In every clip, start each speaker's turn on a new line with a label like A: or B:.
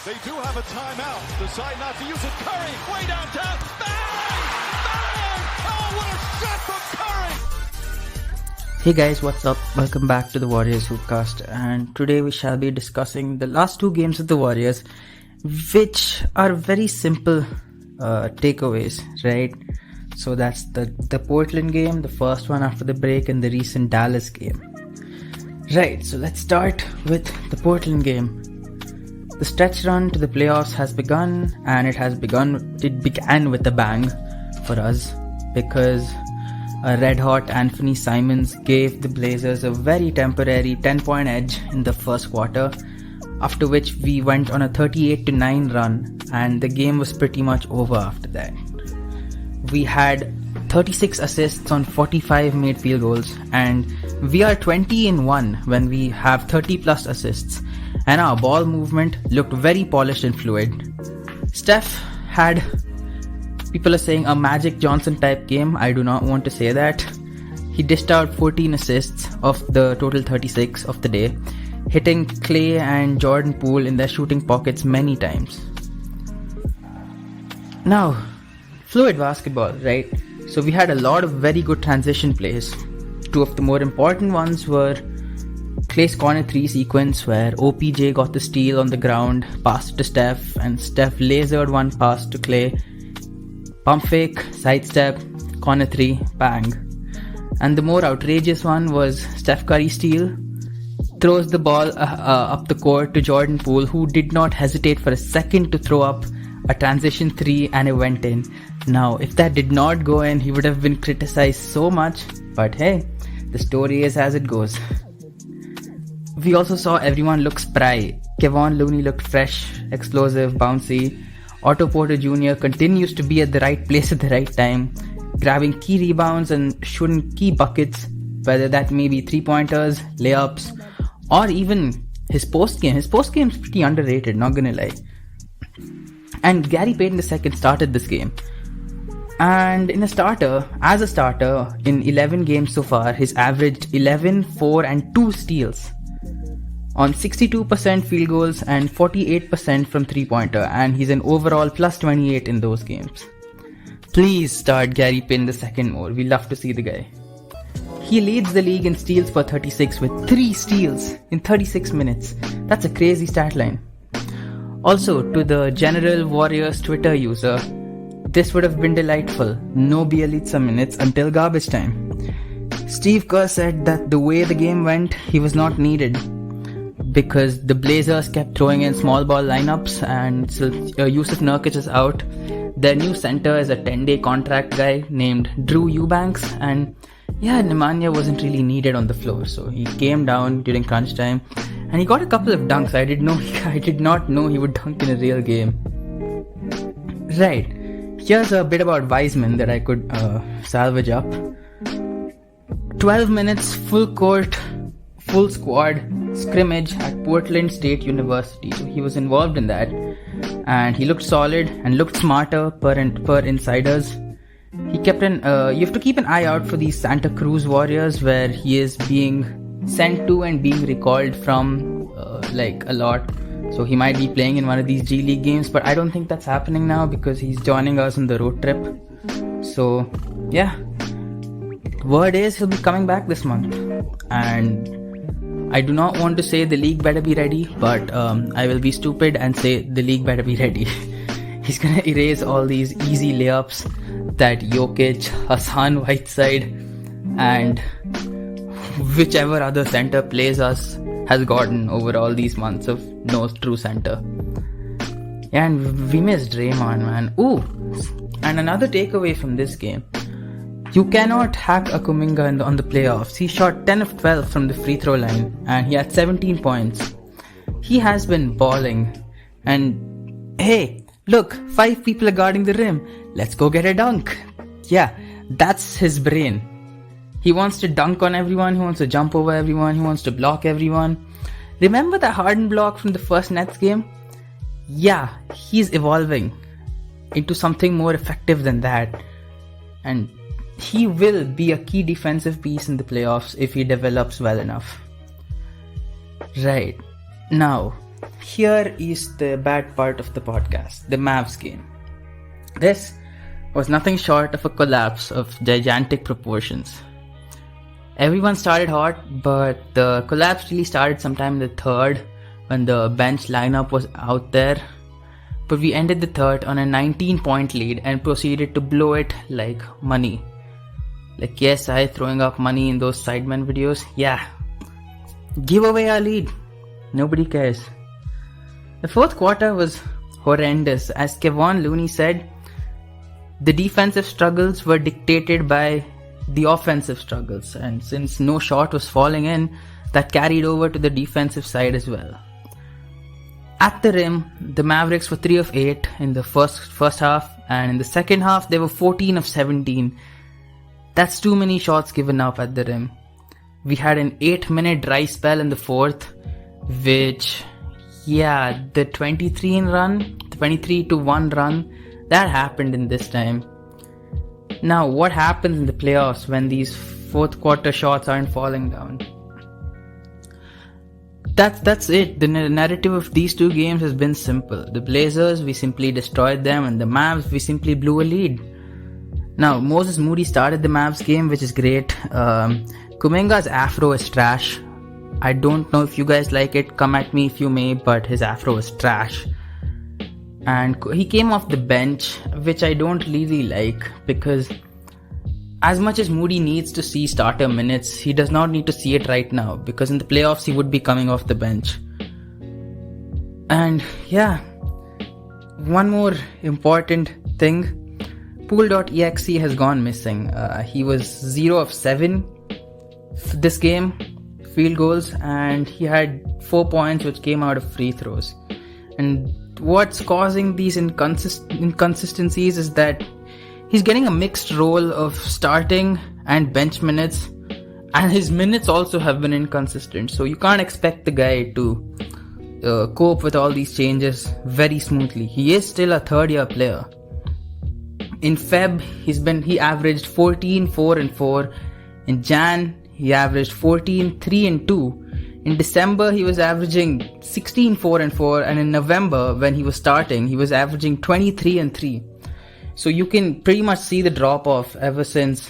A: They do have a timeout. Decide not to use it. Curry, way downtown. Bang! Bang! Oh, what a shot from Curry!
B: Hey guys, what's up? Welcome back to the Warriors Hoopcast, and today we shall be discussing the last two games of the Warriors, which are very simple takeaways, right? So that's the Portland game, the first one after the break, and the recent Dallas game. Right, so let's start with the Portland game. The stretch run to the playoffs has begun, and it began with a bang for us, because a red-hot Anthony Simons gave the Blazers a very temporary 10-point edge in the first quarter, after which we went on a 38-9 run, and the game was pretty much over after that. We had 36 assists on 45 made field goals, and we are 20-1 when we have 30 plus assists, and our ball movement looked very polished and fluid. Steph had, people are saying, a Magic Johnson type game. I do not want to say that. He dished out 14 assists of the total 36 of the day, hitting Clay and Jordan Poole in their shooting pockets many times. Now, fluid basketball, right? So we had a lot of very good transition plays. Two of the more important ones were Clay's corner 3 sequence, where OPJ got the steal on the ground, passed to Steph, and Steph lasered one pass to Clay. Pump fake, sidestep, corner 3, bang. And the more outrageous one was Steph Curry steal, throws the ball up the court to Jordan Poole, who did not hesitate for a second to throw up a transition 3, and it went in. Now, if that did not go in, he would have been criticized so much, but hey, the story is as it goes. We also saw everyone look spry. Kevon Looney looked fresh, explosive, bouncy. Otto Porter Jr. continues to be at the right place at the right time, grabbing key rebounds and shooting key buckets, whether that may be 3-pointers, layups, or even his post-game. His post-game is pretty underrated, not gonna lie. And Gary Payton II started this game. And as a starter, in 11 games so far, he's averaged 11, 4 and 2 steals on 62% field goals and 48% from 3-pointer, and he's an overall plus 28 in those games. Please start Gary Payton II more. We love to see the guy. He leads the league in steals per 36 with 3 steals in 36 minutes. That's a crazy stat line. Also, to the general Warriors Twitter user, this would have been delightful. No Bielitsa minutes until garbage time. Steve Kerr said that the way the game went, he was not needed, because the Blazers kept throwing in small ball lineups, and so Yusuf Nurkic is out. Their new center is a 10-day contract guy named Drew Eubanks, and yeah, Nemanja wasn't really needed on the floor, so he came down during crunch time, and he got a couple of dunks. I did not know he would dunk in a real game. Right, here's a bit about Wiseman that I could salvage up. 12 minutes, full court, full squad scrimmage at Portland State University. So he was involved in that, and he looked solid and looked smarter per insiders. He kept you have to keep an eye out for these Santa Cruz Warriors, where he is being sent to and being recalled from a lot. So he might be playing in one of these G League games, but I don't think that's happening now because he's joining us on the road trip. So yeah, word is he'll be coming back this month, and I do not want to say the league better be ready, but I will be stupid and say the league better be ready. He's gonna erase all these easy layups that Jokic, Hassan Whiteside, and whichever other center plays us has gotten over all these months of no true center. Yeah, and we missed Draymond, man. Ooh, and another takeaway from this game. You cannot hack a Kuminga on the playoffs. He shot 10 of 12 from the free throw line, and he had 17 points. He has been balling. And hey, look, 5 people are guarding the rim. Let's go get a dunk. Yeah, that's his brain. He wants to dunk on everyone. He wants to jump over everyone. He wants to block everyone. Remember the Harden block from the first Nets game? Yeah, he's evolving into something more effective than that. And he will be a key defensive piece in the playoffs if he develops well enough. Right. Now, here is the bad part of the podcast, the Mavs game. This was nothing short of a collapse of gigantic proportions. Everyone started hot, but the collapse really started sometime in the third when the bench lineup was out there. But we ended the third on a 19-point lead and proceeded to blow it like money. Like, yes, I throwing up money in those Sidemen videos. Yeah. Give away our lead. Nobody cares. The fourth quarter was horrendous. As Kevon Looney said, the defensive struggles were dictated by the offensive struggles. And since no shot was falling in, that carried over to the defensive side as well. At the rim, the Mavericks were 3 of 8 in the first half, and in the second half, they were 14 of 17. That's too many shots given up at the rim. We had an 8-minute dry spell in the fourth, which, yeah, the 23-1 run, that happened in this time. Now, what happens in the playoffs when these fourth quarter shots aren't falling down? That's it. The narrative of these two games has been simple. The Blazers, we simply destroyed them, and the Mavs, we simply blew a lead. Now, Moses Moody started the Mavs game, which is great. Kuminga's afro is trash. I don't know if you guys like it, come at me if you may, but his afro is trash. And he came off the bench, which I don't really like, because as much as Moody needs to see starter minutes, he does not need to see it right now, because in the playoffs he would be coming off the bench. And yeah, one more important thing, Pool.exe has gone missing. He was 0 of 7 this game, field goals, and he had 4 points which came out of free throws. And what's causing these inconsistencies is that he's getting a mixed role of starting and bench minutes, and his minutes also have been inconsistent. So you can't expect the guy to cope with all these changes very smoothly. He is still a third-year player. In Feb, he averaged 14, 4 and 4. In Jan, he averaged 14, 3 and 2. In December, he was averaging 16, 4 and 4. And in November, when he was starting, he was averaging 23 and 3. So you can pretty much see the drop off ever since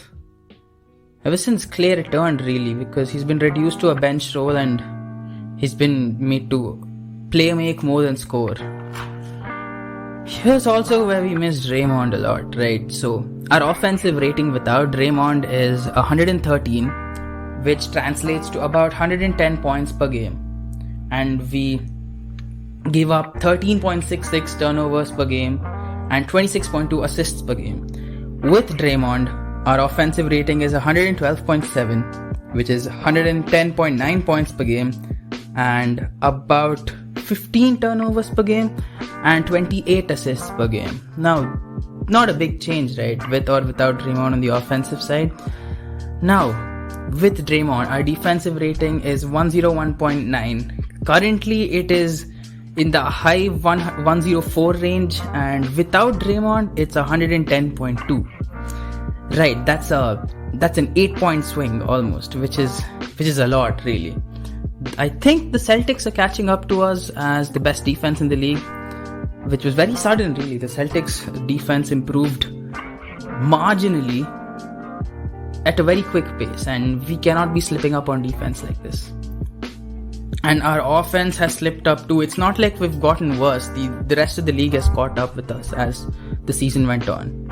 B: Clay returned, really, because he's been reduced to a bench role and he's been made to make more than score. Here's also where we missed Draymond a lot, right? So our offensive rating without Draymond is 113, which translates to about 110 points per game. And we give up 13.66 turnovers per game and 26.2 assists per game. With Draymond, our offensive rating is 112.7, which is 110.9 points per game and about 15 turnovers per game and 28 assists per game. Now, not a big change, right? With or without Draymond on the offensive side. Now, with Draymond, our defensive rating is 101.9. Currently, it is in the high 104 range, and without Draymond, it's 110.2. Right, that's an 8-point swing almost, which is a lot, really. I think the Celtics are catching up to us as the best defense in the league, which was very sudden, really. The Celtics defense improved marginally at a very quick pace, and we cannot be slipping up on defense like this. And our offense has slipped up too. It's not like we've gotten worse. The rest of the league has caught up with us as the season went on.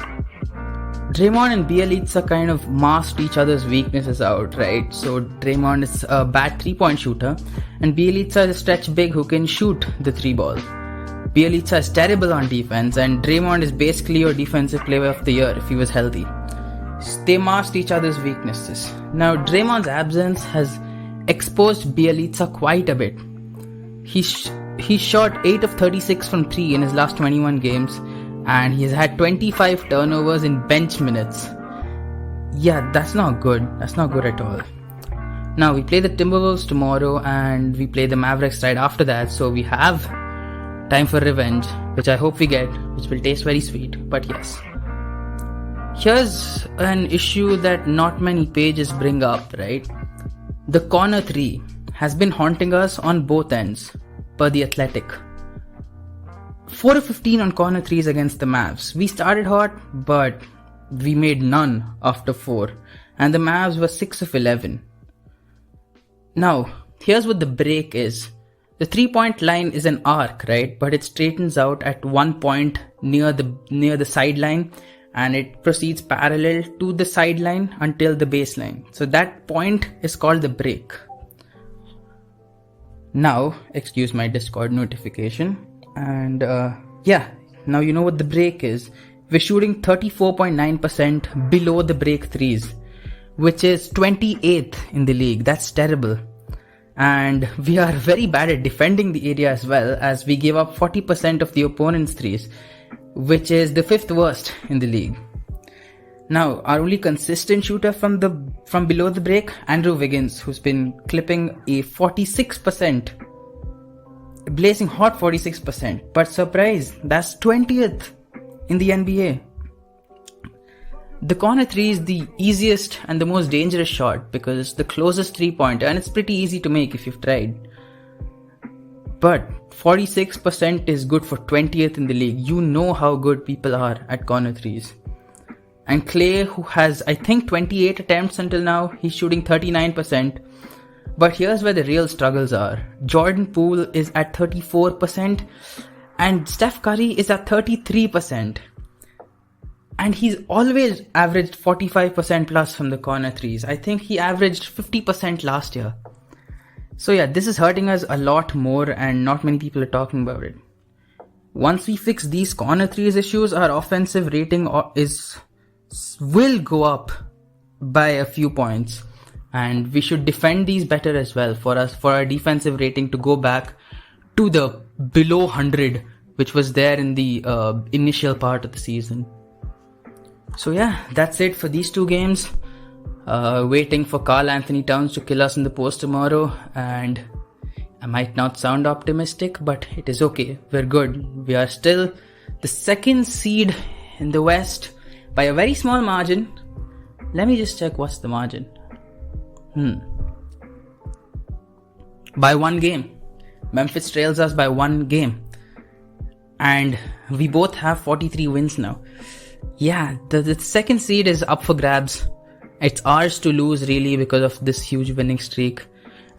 B: Draymond and Bjelica kind of masked each other's weaknesses out, right? So Draymond is a bad 3-point shooter, and Bjelica is a stretch big who can shoot the 3 ball. Bjelica is terrible on defense, and Draymond is basically your defensive player of the year if he was healthy. They masked each other's weaknesses. Now Draymond's absence has exposed Bjelica quite a bit. He shot 8 of 36 from 3 in his last 21 games, and he's had 25 turnovers in bench minutes. Yeah, that's not good. That's not good at all. Now, we play the Timberwolves tomorrow, and we play the Mavericks right after that, so we have time for revenge, which I hope we get, which will taste very sweet, but yes. Here's an issue that not many pages bring up, right? The corner 3 has been haunting us on both ends. per The Athletic. 4 of 15 on corner threes against the Mavs. We started hot, but we made none after 4. And the Mavs were 6 of 11. Now, here's what the break is. The 3-point line is an arc, right? But it straightens out at one point near the sideline, and it proceeds parallel to the sideline until the baseline. So that point is called the break. Now, excuse my Discord notification. And now you know what the break is. We're shooting 34.9% below the break threes, which is 28th in the league. That's terrible. And we are very bad at defending the area as well, as we give up 40% of the opponent's threes, which is the 5th worst in the league. Now, our only consistent shooter from below the break, Andrew Wiggins, who's been clipping a 46%, blazing hot 46%. But surprise, that's 20th in the NBA. The corner three is the easiest and the most dangerous shot because it's the closest 3-pointer, and it's pretty easy to make if you've tried. But 46% is good for 20th in the league. You know how good people are at corner threes. And Clay, who has, I think, 28 attempts until now, he's shooting 39%. But here's where the real struggles are. Jordan Poole is at 34%, and Steph Curry is at 33%. And he's always averaged 45% plus from the corner threes. I think he averaged 50% last year. So yeah, this is hurting us a lot more, and not many people are talking about it. Once we fix these corner threes issues, our offensive rating will go up by a few points. And we should defend these better as well for our defensive rating to go back to the below 100, which was there in the initial part of the season. So yeah, that's it for these 2 games. Waiting for Karl Anthony Towns to kill us in the post tomorrow, and I might not sound optimistic, but it is okay. We're good. We are still the 2nd seed in the West by a very small margin. Let me just check what's the margin. By 1 game. Memphis trails us by 1 game. And we both have 43 wins now. Yeah, the 2nd seed is up for grabs. It's ours to lose really because of this huge winning streak.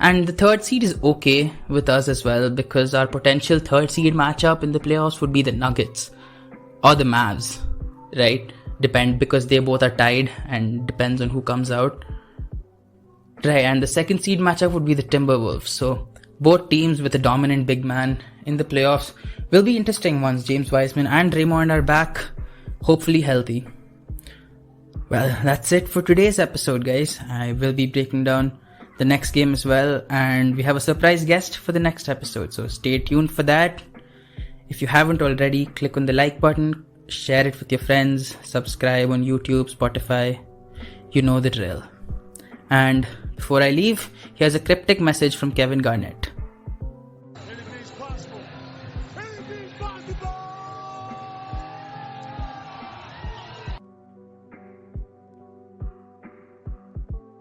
B: And the 3rd seed is okay with us as well, because our potential 3rd seed matchup in the playoffs would be the Nuggets or the Mavs, right? Because they both are tied and depends on who comes out. Right, and the 2nd seed matchup would be the Timberwolves. So both teams with a dominant big man in the playoffs will be interesting once James Wiseman and Draymond are back, hopefully healthy. Well, that's it for today's episode, guys. I will be breaking down the next game as well, and we have a surprise guest for the next episode, so stay tuned for that. If you haven't already, click on the like button, share it with your friends, subscribe on YouTube, Spotify, you know the drill. And before I leave, here's a cryptic message from Kevin Garnett.
A: Anything's possible. Anything's possible.